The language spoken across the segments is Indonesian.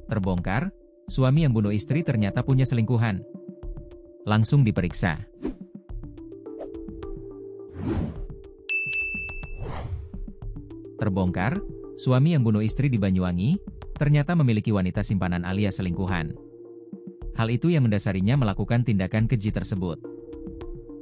Terbongkar, suami yang bunuh istri ternyata punya selingkuhan. Langsung diperiksa. Terbongkar, suami yang bunuh istri di Banyuwangi, ternyata memiliki wanita simpanan alias selingkuhan. Hal itu yang mendasarinya melakukan tindakan keji tersebut.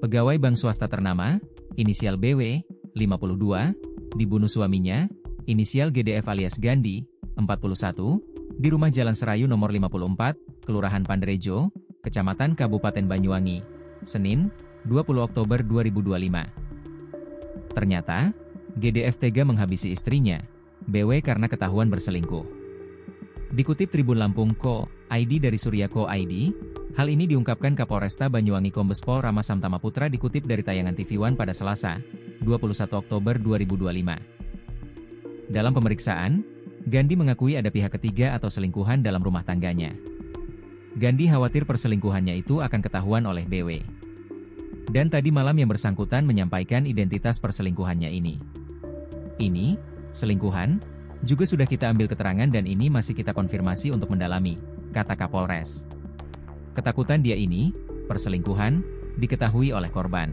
Pegawai bank swasta ternama, inisial BW, 52, dibunuh suaminya, inisial GDF alias Gandhi, 41, di rumah Jalan Serayu nomor 54, Kelurahan Pandrejo, Kecamatan Kabupaten Banyuwangi, Senin, 20 Oktober 2025. Ternyata, GDF tega menghabisi istrinya, BW karena ketahuan berselingkuh. Dikutip Tribun Lampung Co.id dari Surya Co.id, hal ini diungkapkan Kapolresta Banyuwangi Kombes Pol Rama Samtamaputra dikutip dari tayangan TV One pada Selasa, 21 Oktober 2025. Dalam pemeriksaan, Gandhi mengakui ada pihak ketiga atau selingkuhan dalam rumah tangganya. Gandhi khawatir perselingkuhannya itu akan ketahuan oleh BW. Dan tadi malam yang bersangkutan menyampaikan identitas perselingkuhannya ini. Ini, selingkuhan, juga sudah kita ambil keterangan dan ini masih kita konfirmasi untuk mendalami, kata Kapolres. Ketakutan dia ini, perselingkuhan, diketahui oleh korban.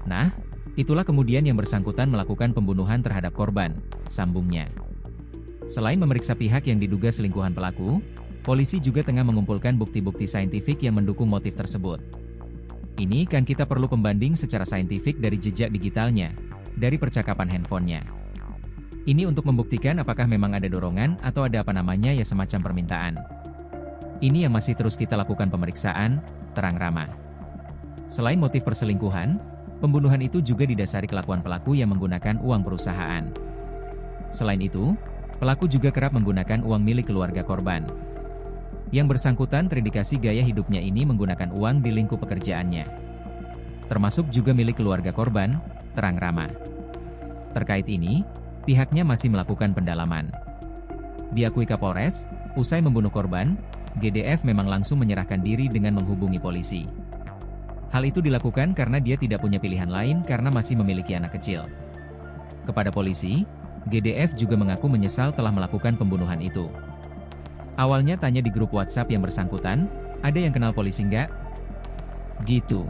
Nah, itulah kemudian yang bersangkutan melakukan pembunuhan terhadap korban, sambungnya. Selain memeriksa pihak yang diduga selingkuhan pelaku, polisi juga tengah mengumpulkan bukti-bukti saintifik yang mendukung motif tersebut. Ini kan kita perlu pembanding secara saintifik dari jejak digitalnya, dari percakapan handphonenya. Ini untuk membuktikan apakah memang ada dorongan atau ada apa namanya ya semacam permintaan. Ini yang masih terus kita lakukan pemeriksaan, terang Rama. Selain motif perselingkuhan, pembunuhan itu juga didasari kelakuan pelaku yang menggunakan uang perusahaan. Selain itu, pelaku juga kerap menggunakan uang milik keluarga korban. Yang bersangkutan terindikasi gaya hidupnya ini menggunakan uang di lingkup pekerjaannya. Termasuk juga milik keluarga korban, terang Rama. Terkait ini, pihaknya masih melakukan pendalaman. Diakui Kapolres, usai membunuh korban, GDF memang langsung menyerahkan diri dengan menghubungi polisi. Hal itu dilakukan karena dia tidak punya pilihan lain karena masih memiliki anak kecil. Kepada polisi, GDF juga mengaku menyesal telah melakukan pembunuhan itu. Awalnya tanya di grup WhatsApp yang bersangkutan, ada yang kenal polisi nggak? Gitu.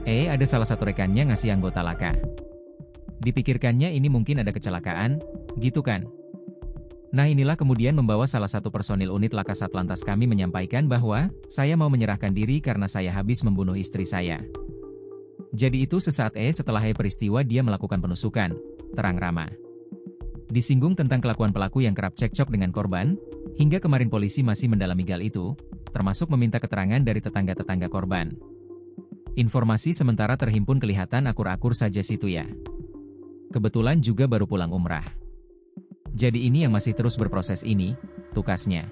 Ada salah satu rekannya ngasih anggota laka. Dipikirkannya ini mungkin ada kecelakaan, gitu kan? Nah inilah kemudian membawa salah satu personil unit laka Satlantas kami menyampaikan bahwa, saya mau menyerahkan diri karena saya habis membunuh istri saya. Jadi itu sesaat setelah peristiwa dia melakukan penusukan, terang Rama. Disinggung tentang kelakuan pelaku yang kerap cekcok dengan korban, hingga kemarin polisi masih mendalami gal itu, termasuk meminta keterangan dari tetangga-tetangga korban. Informasi sementara terhimpun kelihatan akur-akur saja situ ya. Kebetulan juga baru pulang umrah. Jadi ini yang masih terus berproses ini, tukasnya.